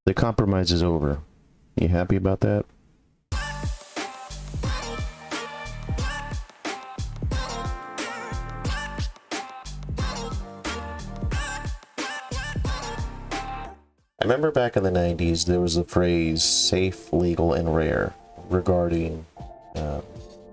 The compromise is over. You happy about that? I remember back in the 90s, there was a phrase, safe, legal, and rare, regarding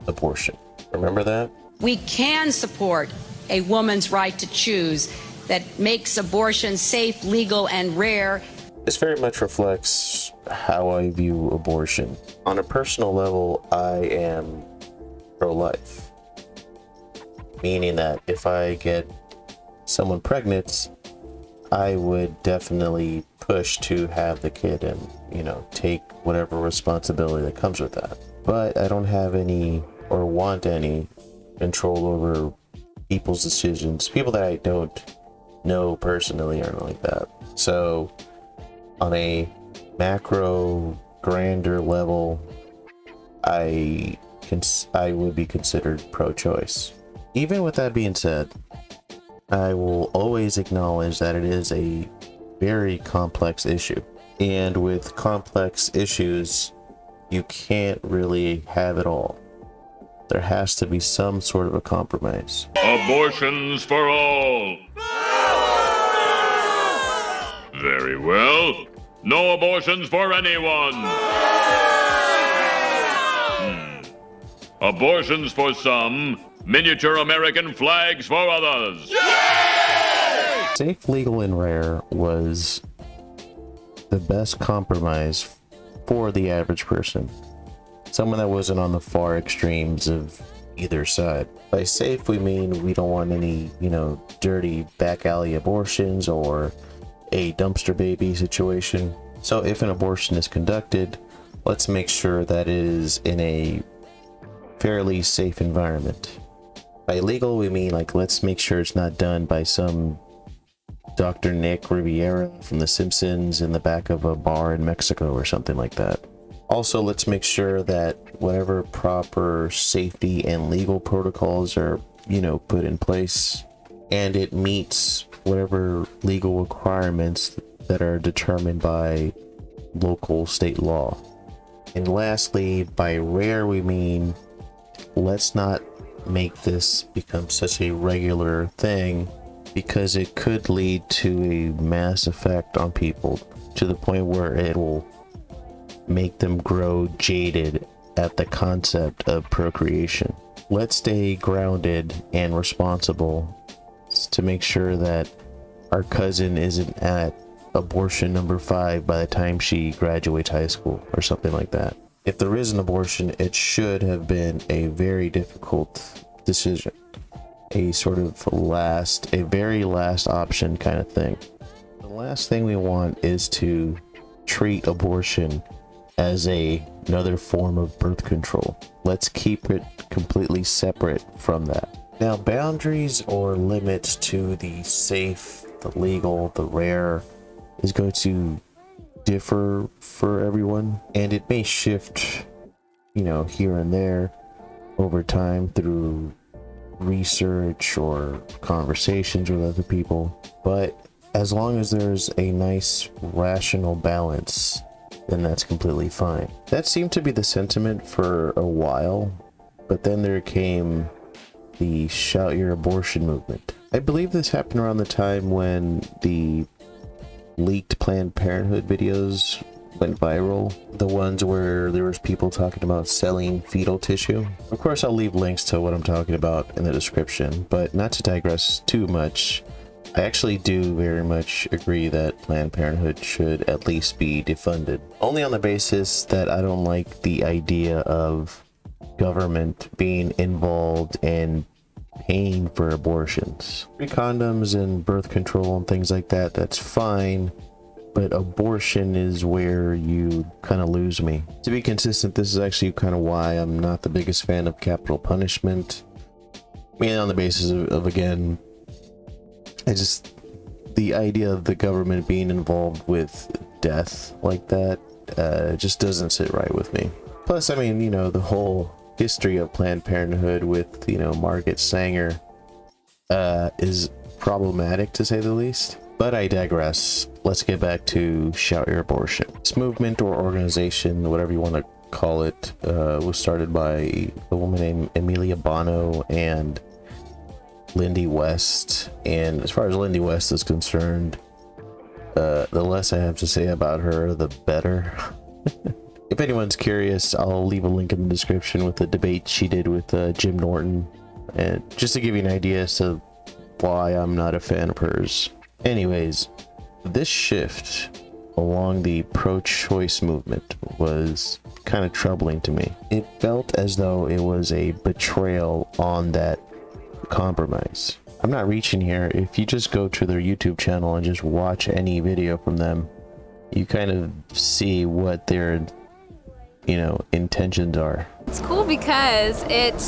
abortion. Remember that? We can support a woman's right to choose that makes abortion safe, legal, and rare. This very much reflects how I view abortion. On a personal level, I am pro-life, meaning that if I get someone pregnant, I would definitely push to have the kid and, take whatever responsibility that comes with that. But I don't have any or want any control over people's decisions, people that I don't know personally or like that. So on a macro, grander level, I would be considered pro-choice. Even with that being said, I will always acknowledge that it is a very complex issue. And with complex issues, you can't really have it all. There has to be some sort of a compromise. Abortions for all. Very well. No abortions for anyone. Abortions for some, miniature American flags for others. Safe, legal, and rare was the best compromise for the average person. Someone that wasn't on the far extremes of either side. By safe, we mean we don't want any, dirty back alley abortions or a dumpster baby situation. So if an abortion is conducted, let's make sure that it is in a fairly safe environment. By legal, we mean let's make sure it's not done by some Dr. Nick Riviera from The Simpsons in the back of a bar in Mexico or something like that. Also, let's make sure that whatever proper safety and legal protocols are, put in place, and it meets whatever legal requirements that are determined by local state law. And lastly, by rare, we mean let's not make this become such a regular thing, because it could lead to a mass effect on people to the point where it will make them grow jaded at the concept of procreation. Let's stay grounded and responsible to make sure that our cousin isn't at abortion number 5 by the time she graduates high school or something like that. If there is an abortion, it should have been a very difficult decision, a sort of very last option kind of thing. The last thing we want is to treat abortion as another form of birth control. Let's keep it completely separate from that. Now, boundaries or limits to the safe, the legal, the rare is going to differ for everyone, and it may shift, here and there over time through research or conversations with other people. But as long as there's a nice rational balance, then that's completely fine. That seemed to be the sentiment for a while, but then there came the Shout Your Abortion movement. I believe this happened around the time when the leaked Planned Parenthood videos went viral, the ones where there was people talking about selling fetal tissue. Of course, I'll leave links to what I'm talking about in the description, but not to digress too much, I actually do very much agree that Planned Parenthood should at least be defunded. Only on the basis that I don't like the idea of government being involved in paying for abortions. Free condoms and birth control and things like that, that's fine. But abortion is where you kind of lose me. To be consistent, this is actually kind of why I'm not the biggest fan of capital punishment. Mainly on the basis of again, the idea of the government being involved with death like that just doesn't sit right with me. Plus, the whole history of Planned Parenthood with, Margaret Sanger is problematic to say the least. But I digress. Let's get back to Shout Your Abortion. This movement or organization, whatever you want to call it, was started by a woman named Amelia Bono and Lindy West. And as far as Lindy West is concerned, the less I have to say about her, the better. If anyone's curious, I'll leave a link in the description with the debate she did with Jim Norton, and just to give you an idea as to why I'm not a fan of hers. Anyways, this shift along the pro-choice movement was kind of troubling to me. It felt as though it was a betrayal on that compromise. I'm not reaching here. If you just go to their YouTube channel and just watch any video from them, you kind of see what their intentions are. It's cool because it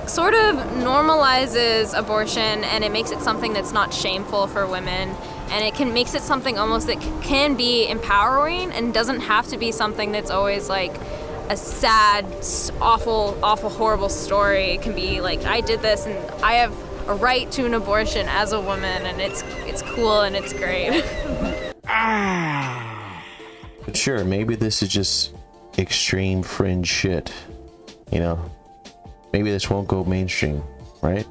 sort of normalizes abortion, and it makes it something that's not shameful for women, and it makes it something almost that can be empowering and doesn't have to be something that's always like a sad, awful, horrible story. It can be like, I did this and I have a right to an abortion as a woman, and it's cool and it's great. But sure, maybe this is just extreme fringe shit, maybe this won't go mainstream, right?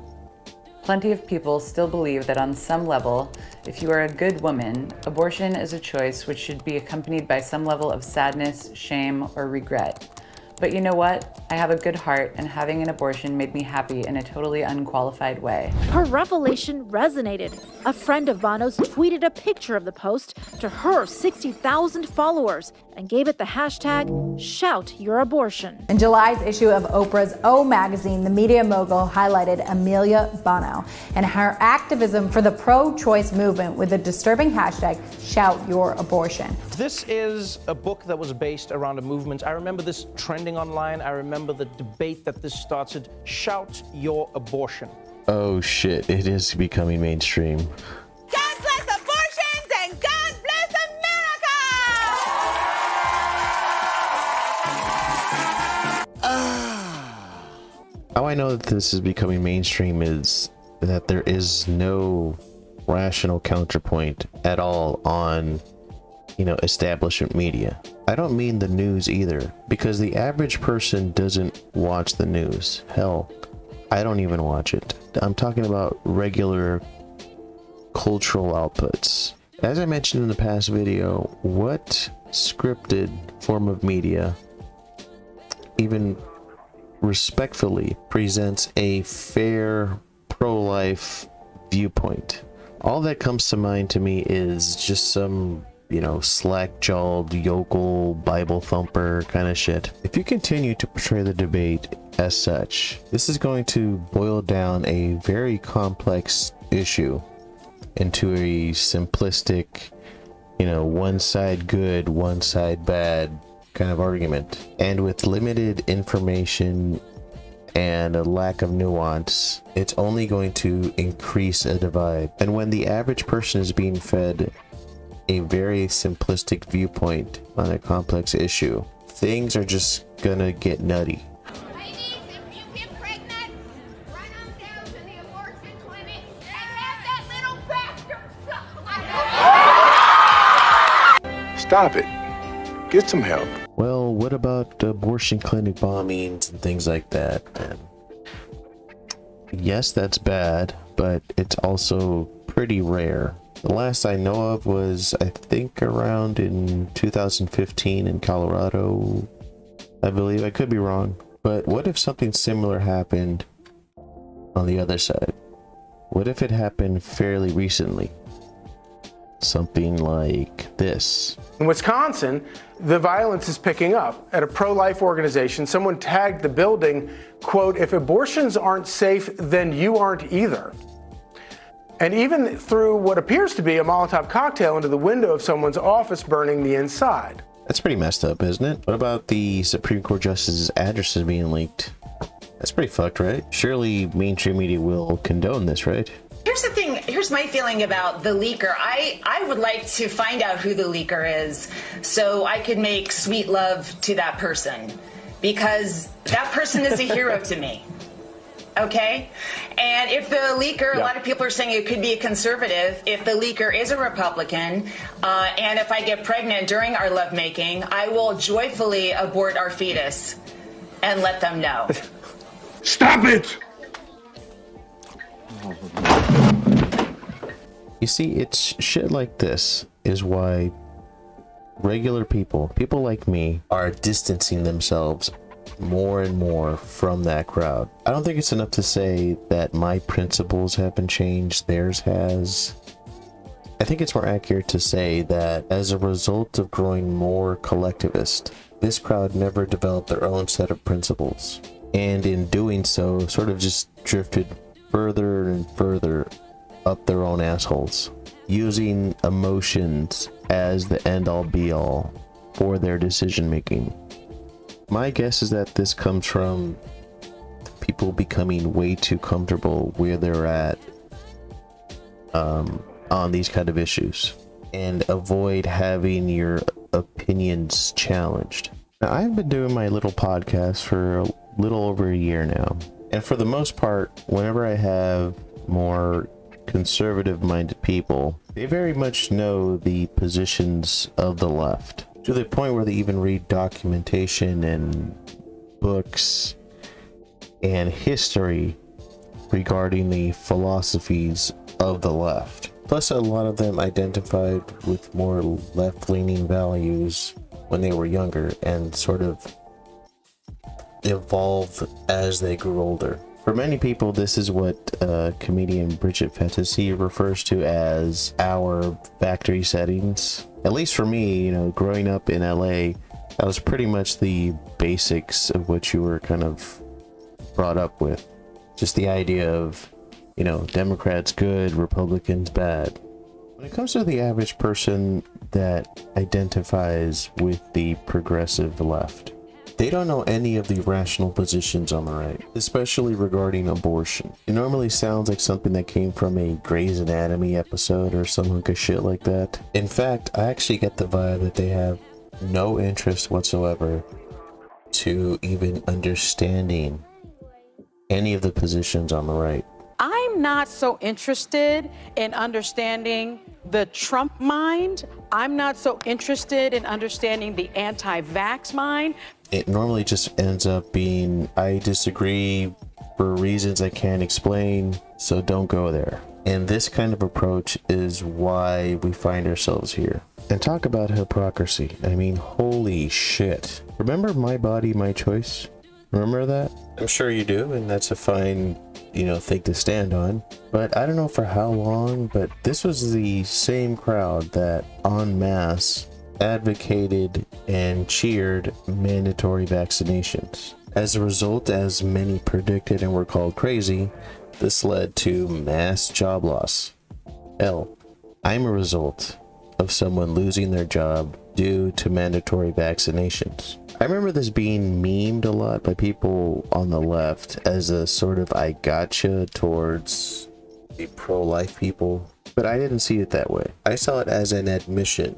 Plenty of people still believe that on some level, if you are a good woman, abortion is a choice which should be accompanied by some level of sadness, shame, or regret. But you know what? I have a good heart, and having an abortion made me happy in a totally unqualified way. Her revelation resonated. A friend of Bono's tweeted a picture of the post to her 60,000 followers and gave it the hashtag #ShoutYourAbortion. In July's issue of Oprah's O magazine, the media mogul highlighted Amelia Bono and her activism for the pro-choice movement with the disturbing hashtag #ShoutYourAbortion. This is a book that was based around a movement. I remember this trending online. I remember the debate that this started. Shout your abortion. Oh shit, it is becoming mainstream. God bless abortions and God bless America! How I know that this is becoming mainstream is that there is no rational counterpoint at all on establishment media. I don't mean the news either, because the average person doesn't watch the news. Hell, I don't even watch it. I'm talking about regular cultural outputs. As I mentioned in the past video, what scripted form of media even respectfully presents a fair pro-life viewpoint? All that comes to mind to me is just some slack-jawed yokel Bible thumper kind of shit. If you continue to portray the debate as such, this is going to boil down a very complex issue into a simplistic, one side good, one side bad kind of argument. And with limited information and a lack of nuance, it's only going to increase a divide. And when the average person is being fed a very simplistic viewpoint on a complex issue, things are just gonna get nutty. Ladies, if you get pregnant, run on down to the abortion clinic and have that little bastard suck. Stop it. Get some help. Well, what about abortion clinic bombings and things like that? And yes, that's bad, but it's also pretty rare. The last I know of was, I think, around in 2015 in Colorado, I believe. I could be wrong. But what if something similar happened on the other side? What if it happened fairly recently? Something like this. In Wisconsin, the violence is picking up. At a pro-life organization, someone tagged the building, quote, "If abortions aren't safe, then you aren't either." And even threw what appears to be a Molotov cocktail into the window of someone's office, burning the inside. That's pretty messed up, isn't it? What about the Supreme Court justice's addresses being leaked? That's pretty fucked, right? Surely mainstream media will condone this, right? Here's the thing. Here's my feeling about the leaker. I would like to find out who the leaker is so I could make sweet love to that person, because that person is a hero to me. Okay? And if the leaker, a lot of people are saying it could be a conservative, if the leaker is a Republican, and if I get pregnant during our lovemaking, I will joyfully abort our fetus and let them know. Stop it! You see, it's shit like this is why regular people like me, are distancing themselves more and more from that crowd. I don't think it's enough to say that my principles haven't changed, theirs has. I think it's more accurate to say that as a result of growing more collectivist, this crowd never developed their own set of principles. And in doing so, sort of just drifted further and further up their own assholes, using emotions as the end-all be-all for their decision making. My guess is that this comes from people becoming way too comfortable where they're at on these kind of issues and avoid having your opinions challenged. Now, I've been doing my little podcast for a little over a year now, and for the most part, whenever I have more conservative-minded people, they very much know the positions of the left, to the point where they even read documentation and books and history regarding the philosophies of the left. Plus, a lot of them identified with more left-leaning values when they were younger and sort of evolved as they grew older. For many people, this is what comedian Bridget Fantasy refers to as our factory settings. At least for me, you know, growing up in LA, that was pretty much the basics of what you were kind of brought up with. Just the idea of, you know, Democrats good, Republicans bad. When it comes to the average person that identifies with the progressive left, they don't know any of the rational positions on the right, especially regarding abortion. It normally sounds like something that came from a Grey's Anatomy episode or some hunk of shit like that. In fact, I actually get the vibe that they have no interest whatsoever to even understanding any of the positions on the right. I'm not so interested in understanding the Trump mind. I'm not so interested in understanding the anti-vax mind. It normally just ends up being, I disagree for reasons I can't explain, so don't go there. And this kind of approach is why we find ourselves here. And talk about hypocrisy. I mean, holy shit. Remember My Body, My Choice? Remember that? I'm sure you do, and that's a fine, you know, thing to stand on. But I don't know for how long, but this was the same crowd that en masse advocated and cheered mandatory vaccinations. As a result, as many predicted and were called crazy, this led to mass job loss. Hell, I'm a result of someone losing their job due to mandatory vaccinations. I remember this being memed a lot by people on the left as a sort of I gotcha towards the pro-life people, but I didn't see it that way. I saw it as an admission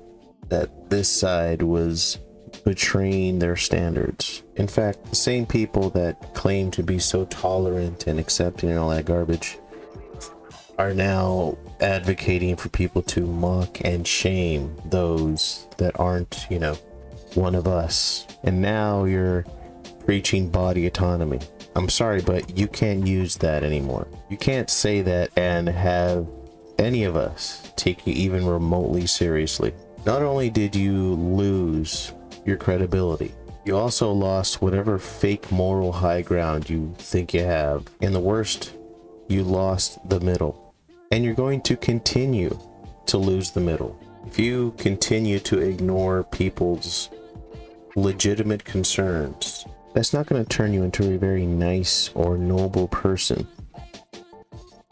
that this side was betraying their standards. In fact, the same people that claim to be so tolerant and accepting and all that garbage are now advocating for people to mock and shame those that aren't, you know, one of us. And now you're preaching body autonomy. I'm sorry, but you can't use that anymore. You can't say that and have any of us take you even remotely seriously. Not only did you lose your credibility, you also lost whatever fake moral high ground you think you have. And the worst, you lost the middle. And you're going to continue to lose the middle. If you continue to ignore people's legitimate concerns, that's not going to turn you into a very nice or noble person.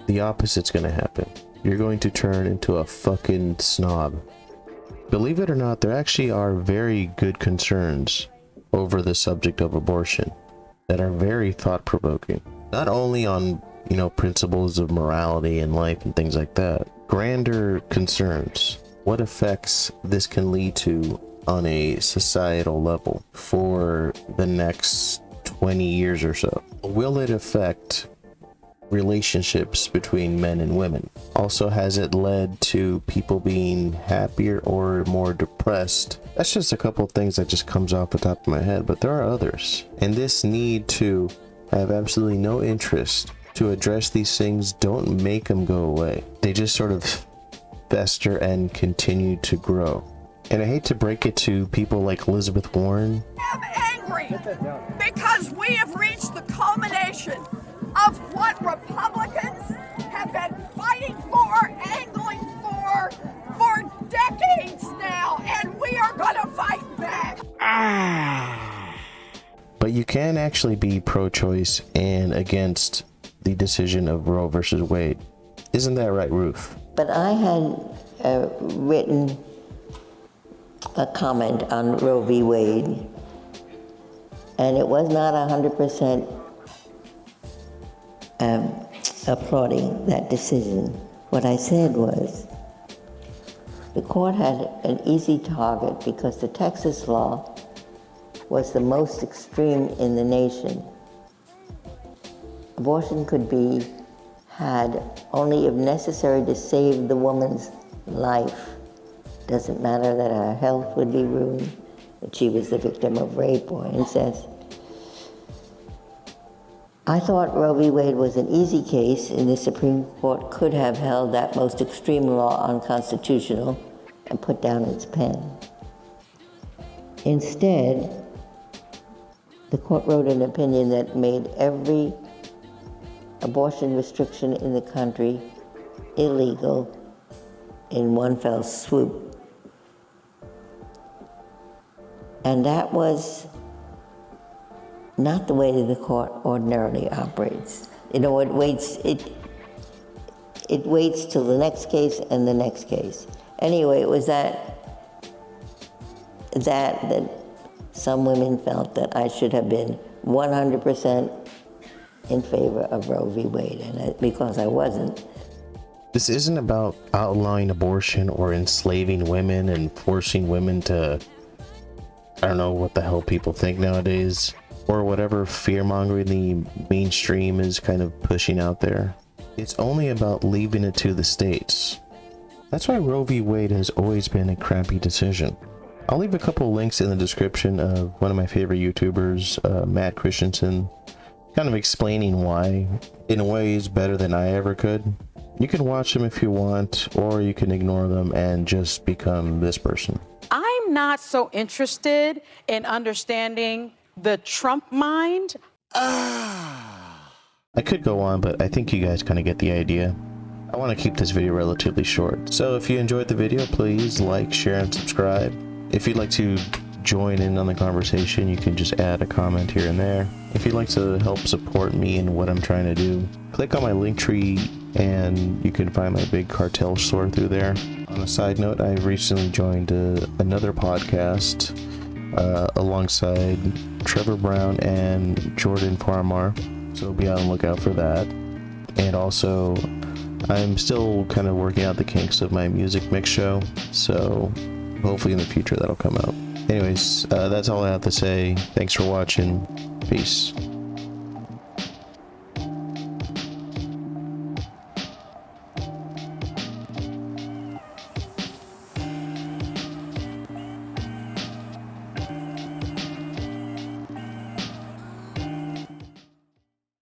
The opposite's going to happen. You're going to turn into a fucking snob. Believe it or not, there actually are very good concerns over the subject of abortion that are very thought-provoking. Not only on, you know, principles of morality and life and things like that. Grander concerns. What effects this can lead to on a societal level for the next 20 years or so. Will it affect relationships between men and women? Also, has it led to people being happier or more depressed? That's just a couple of things that just comes off the top of my head, but there are others. And this need to have absolutely no interest to address these things don't make them go away. They just sort of fester and continue to grow. And I hate to break it to people like Elizabeth Warren. I'm angry because we have reached the culmination of what Republicans have been fighting for, angling for decades now, and we are going to fight back. But you can actually be pro-choice and against the decision of Roe versus Wade. Isn't that right, Ruth? But I had written a comment on Roe v. Wade, and it was not 100% applauding that decision. What I said was, the court had an easy target because the Texas law was the most extreme in the nation. Abortion could be had only if necessary to save the woman's life. Doesn't matter that her health would be ruined, that she was the victim of rape or incest. I thought Roe v. Wade was an easy case, and the Supreme Court could have held that most extreme law unconstitutional and put down its pen. Instead, the court wrote an opinion that made every abortion restriction in the country illegal in one fell swoop. And that was not the way that the court ordinarily operates. You know, it waits till the next case and the next case. Anyway, it was that some women felt that I should have been 100% in favor of Roe v. Wade, and because I wasn't. This isn't about outlawing abortion or enslaving women and forcing women to, I don't know what the hell people think nowadays, or whatever fear-mongering the mainstream is kind of pushing out there. It's only about leaving it to the states. That's why Roe v. Wade has always been a crappy decision. I'll leave a couple links in the description of one of my favorite YouTubers, Matt Christensen, kind of explaining why, in a way, is better than I ever could. You can watch them if you want, or you can ignore them and just become this person. I'm not so interested in understanding the Trump mind. I could go on, but I think you guys kind of get the idea. I want to keep this video relatively short. So if you enjoyed the video, please like, share, and subscribe. If you'd like to join in on the conversation, you can just add a comment here and there. If you'd like to help support me in what I'm trying to do, click on my link tree and you can find my big cartel store through there. On a side note, I recently joined another podcast alongside Trevor Brown and Jordan Farmar, so be on the lookout for that. And also, I'm still kind of working out the kinks of my music mix show, so hopefully in the future that'll come out. Anyways, that's all I have to say. Thanks for watching. Peace.